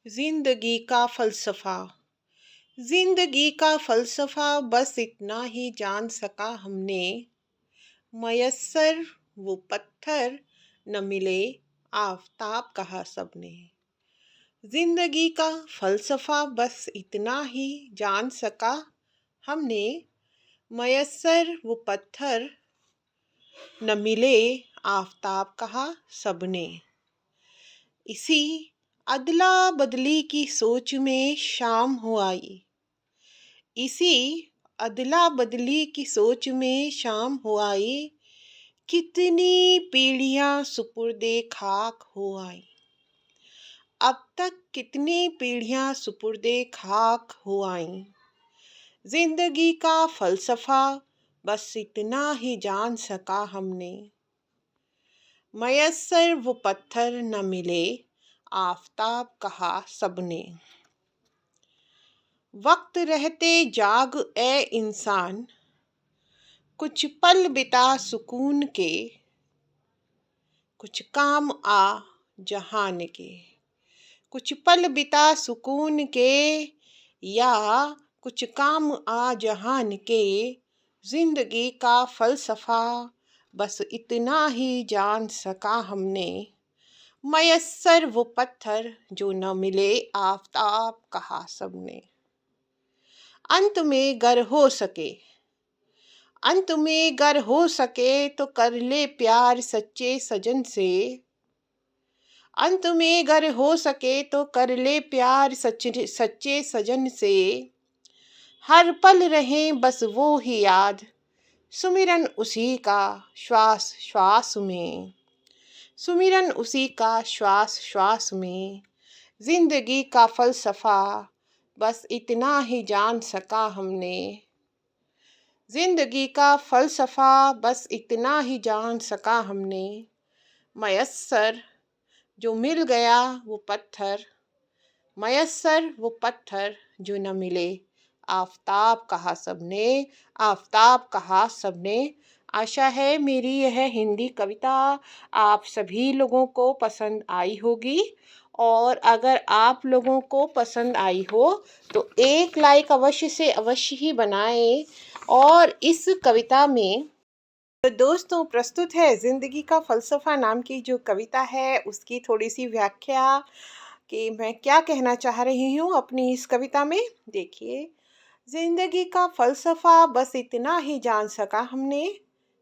जिंदगी का फलसफा। जिंदगी का फलसफा बस इतना ही जान सका हमने। मयस्सर वो पत्थर न मिले, आफताब कहा सबने। जिंदगी का फलसफा बस इतना ही जान सका हमने। मयस्सर वो पत्थर न मिले, आफताब कहा सबने। इसी अदला बदली की सोच में शाम हो आई। इसी अदला बदली की सोच में शाम हो आई। कितनी पीढ़ियां सुपुर्दे खाक हो आई। अब तक कितनी पीढ़ियां सुपुर्दे खाक हो आई। जिंदगी का फलसफा बस इतना ही जान सका हमने। मयस्सर वो पत्थर न मिले, आफताब कहा सबने। वक्त रहते जाग ए इंसान, कुछ पल बिता सुकून के। कुछ काम आ जहान के। कुछ पल बिता सुकून के, या कुछ काम आ जहान के। जिंदगी का फलसफा बस इतना ही जान सका हमने। मयस्सर वो पत्थर जो न मिले, आफताब कहा सबने। अंत में गर हो सके, अंत में गर हो सके तो कर ले प्यार सच्चे सजन से। अंत में गर हो सके तो कर ले प्यार सच्चे सजन से। हर पल रहे बस वो ही याद, सुमिरन उसी का श्वास श्वास में। सुमिरन उसी का श्वास श्वास में। जिंदगी का फलसफा बस इतना ही जान सका हमने। जिंदगी का फलसफा बस इतना ही जान सका हमने। मयस्सर जो मिल गया वो पत्थर, मयस्सर वो पत्थर जो न मिले, आफताब कहा सबने। आफताब कहा सबने। आशा है मेरी यह हिंदी कविता आप सभी लोगों को पसंद आई होगी। और अगर आप लोगों को पसंद आई हो तो एक लाइक अवश्य से अवश्य ही बनाएं। और इस कविता में तो दोस्तों प्रस्तुत है जिंदगी का फलसफा नाम की जो कविता है उसकी थोड़ी सी व्याख्या कि मैं क्या कहना चाह रही हूँ अपनी इस कविता में। देखिए, जिंदगी का फलसफा बस इतना ही जान सका हमने।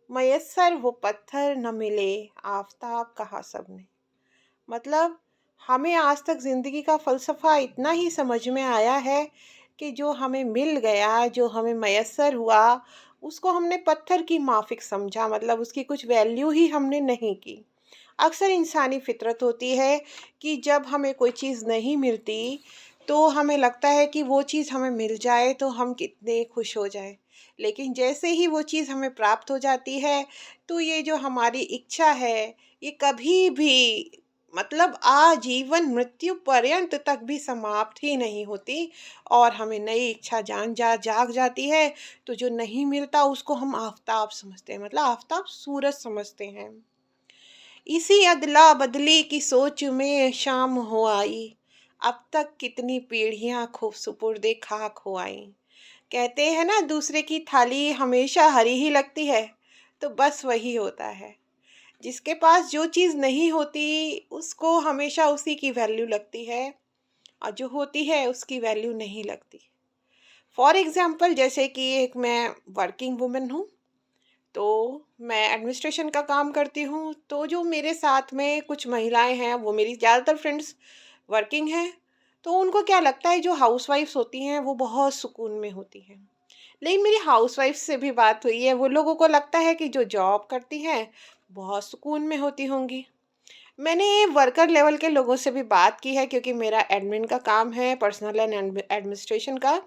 मयस्सर वो पत्थर न मिले, आफताब कहा सबने। मतलब हमें आज तक जिंदगी का फलसफा इतना ही समझ में आया है कि जो हमें मिल गया, जो हमें मयस्सर हुआ, उसको हमने पत्थर की माफिक समझा। मतलब उसकी कुछ वैल्यू ही हमने नहीं की। अक्सर इंसानी फितरत होती है कि जब हमें कोई चीज़ नहीं मिलती तो हमें लगता है कि वो चीज़ हमें मिल जाए तो हम कितने खुश हो जाएं। लेकिन जैसे ही वो चीज़ हमें प्राप्त हो जाती है तो ये जो हमारी इच्छा है ये कभी भी मतलब आजीवन मृत्यु पर्यंत तक भी समाप्त ही नहीं होती। और हमें नई इच्छा जाग जाती है। तो जो नहीं मिलता उसको हम आफताब समझते हैं, मतलब आफताब सूरज समझते हैं। इसी अदला बदली की सोच में शाम हो आई। अब तक कितनी पीढ़ियां खूब सुपुर्दे खाक हो आई। कहते हैं ना, दूसरे की थाली हमेशा हरी ही लगती है। तो बस वही होता है, जिसके पास जो चीज़ नहीं होती उसको हमेशा उसी की वैल्यू लगती है, और जो होती है उसकी वैल्यू नहीं लगती। फॉर एग्ज़ाम्पल, जैसे कि एक मैं वर्किंग वुमेन हूँ, तो मैं एडमिनिस्ट्रेशन का काम करती हूँ। तो जो मेरे साथ में कुछ महिलाएं हैं, वो मेरी ज़्यादातर फ्रेंड्स वर्किंग हैं। तो उनको क्या लगता है, जो हाउसवाइफ्स होती हैं वो बहुत सुकून में होती हैं। लेकिन मेरी हाउसवाइफ से भी बात हुई है, वो लोगों को लगता है कि जो जॉब करती हैं बहुत सुकून में होती होंगी। मैंने वर्कर लेवल के लोगों से भी बात की है, क्योंकि मेरा एडमिन का काम है, पर्सनल एंड एडमिनिस्ट्रेशन का।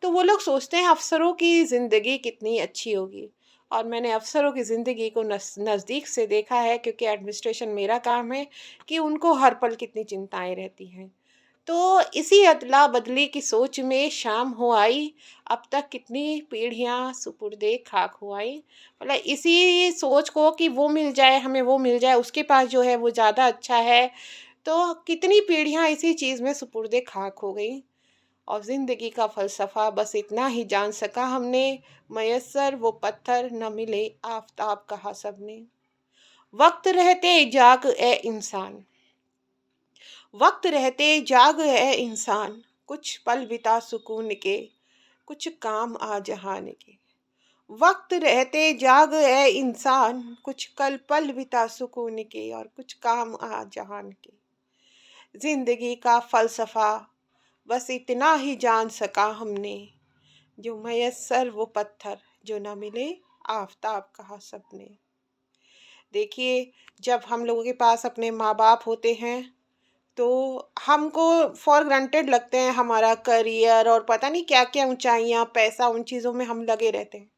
तो वो लोग सोचते हैं अफ़सरों की ज़िंदगी कितनी अच्छी होगी। और मैंने अफ़सरों की ज़िंदगी को नज़दीक से देखा है, क्योंकि एडमिनिस्ट्रेशन मेरा काम है, कि उनको हर पल कितनी चिंताएं रहती हैं। तो इसी अदला बदली की सोच में शाम हो आई। अब तक कितनी पीढ़ियां सुपुर्दे खाक हो आई। मतलब इसी सोच को कि वो मिल जाए, हमें वो मिल जाए, उसके पास जो है वो ज़्यादा अच्छा है, तो कितनी पीढ़ियां इसी चीज़ में सुपुर्दे खाक हो गई। और ज़िंदगी का फ़लसफ़ा बस इतना ही जान सका हमने, मयस्सर वो पत्थर न मिले आफ़ताब कहा सबने। वक्त रहते जाग ए इंसान, वक्त रहते जाग ए इंसान, कुछ पल बिता सुकून के, कुछ काम आ जहान के। वक्त रहते जाग ए इंसान, कुछ कल पल बिता सुकून के और कुछ काम आ जहान के। जिंदगी का फलसफा बस इतना ही जान सका हमने, जो मयस्सर वो पत्थर जो न मिले आफताब कहा सबने। देखिए, जब हम लोगों के पास अपने माँ बाप होते हैं तो हमको फॉर ग्रांटेड लगते हैं हमारा करियर और पता नहीं क्या क्या ऊंचाइयाँ, पैसा, उन चीज़ों में हम लगे रहते हैं।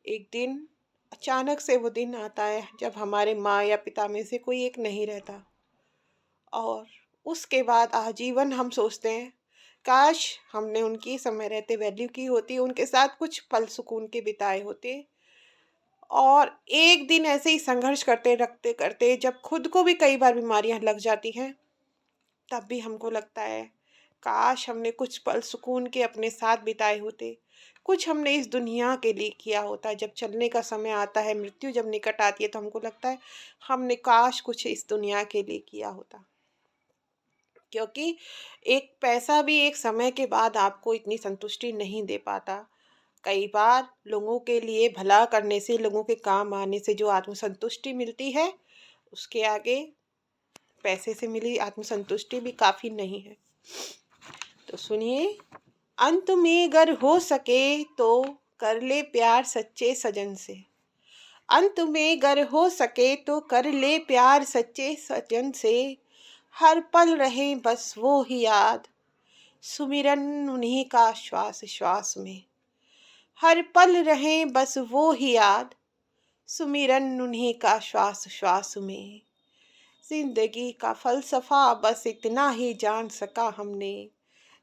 एक दिन अचानक से वो दिन आता है जब हमारे माँ या पिता में से कोई एक नहीं रहता, और उसके बाद आजीवन हम सोचते हैं काश हमने उनकी समय रहते वैल्यू की होती, उनके साथ कुछ पल सुकून के बिताए होते। और एक दिन ऐसे ही संघर्ष करते रखते करते जब खुद को भी कई बार बीमारियां लग जाती हैं, तब भी हमको लगता है काश हमने कुछ पल सुकून के अपने साथ बिताए होते, कुछ हमने इस दुनिया के लिए किया होता। जब चलने का समय आता है, मृत्यु जब निकट आती है, तो हमको लगता है हमने काश कुछ इस दुनिया के लिए किया होता। क्योंकि एक पैसा भी एक समय के बाद आपको इतनी संतुष्टि नहीं दे पाता। कई बार लोगों के लिए भला करने से, लोगों के काम आने से जो आत्मसंतुष्टि मिलती है, उसके आगे पैसे से मिली आत्मसंतुष्टि भी काफ़ी नहीं है। तो सुनिए, अंत में अगर हो सके तो कर ले प्यार सच्चे सजन से। अंत में अगर हो सके तो कर ले प्यार सच्चे सजन से, हर पल रहे बस वो ही याद, सुमिरन उन्हीं का श्वास श्वास में। हर पल रहे बस वो ही याद, सुमिरन उन्हीं का श्वास श्वास में। जिंदगी का फलसफा बस इतना ही जान सका हमने,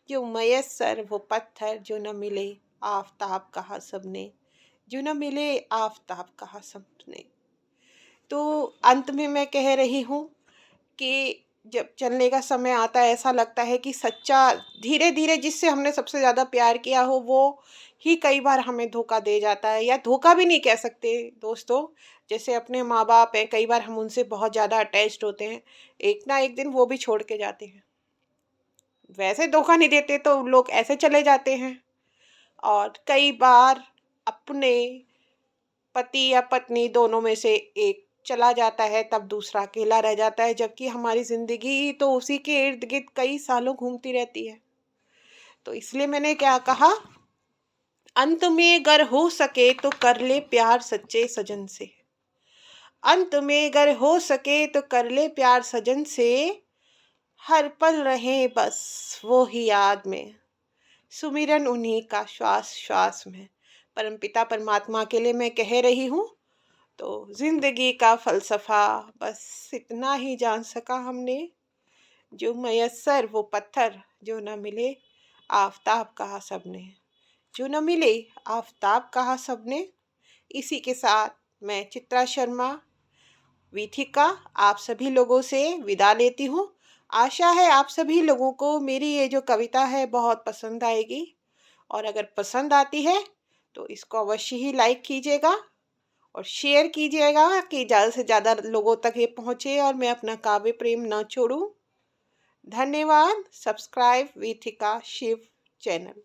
जो मयस्सर वो पत्थर जो न मिले आफताब कहा सबने, जो न मिले आफताब कहा सबने। तो अंत में मैं कह रही हूँ कि जब चलने का समय आता है, ऐसा लगता है कि सच्चा धीरे धीरे जिससे हमने सबसे ज़्यादा प्यार किया हो वो ही कई बार हमें धोखा दे जाता है, या धोखा भी नहीं कह सकते दोस्तों। जैसे अपने माँ बाप हैं, कई बार हम उनसे बहुत ज़्यादा अटैच्ड होते हैं, एक ना एक दिन वो भी छोड़ के जाते हैं। वैसे धोखा नहीं देते तो लोग ऐसे चले जाते हैं। और कई बार अपने पति या पत्नी दोनों में से एक चला जाता है, तब दूसरा अकेला रह जाता है, जबकि हमारी ज़िंदगी तो उसी के इर्द गिर्द कई सालों घूमती रहती है। तो इसलिए मैंने क्या कहा, अंत में अगर हो सके तो कर ले प्यार सच्चे सजन से। अंत में अगर हो सके तो कर ले प्यार सजन से, हर पल रहे बस वो ही याद में, सुमिरन उन्हीं का श्वास श्वास में। परमपिता परमात्मा के लिए मैं कह रही हूँ। तो जिंदगी का फलसफा बस इतना ही जान सका हमने, जो मयस्सर वो पत्थर जो न मिले आफताब कहा सबने, जो न मिले आफताब कहा सबने। इसी के साथ मैं चित्रा शर्मा वीथिका आप सभी लोगों से विदा लेती हूँ। आशा है आप सभी लोगों को मेरी ये जो कविता है बहुत पसंद आएगी, और अगर पसंद आती है तो इसको अवश्य ही लाइक कीजिएगा और शेयर कीजिएगा कि ज़्यादा से ज़्यादा लोगों तक ये पहुँचे और मैं अपना काव्य प्रेम न छोड़ूं। धन्यवाद। Subscribe Vithika Shiv channel.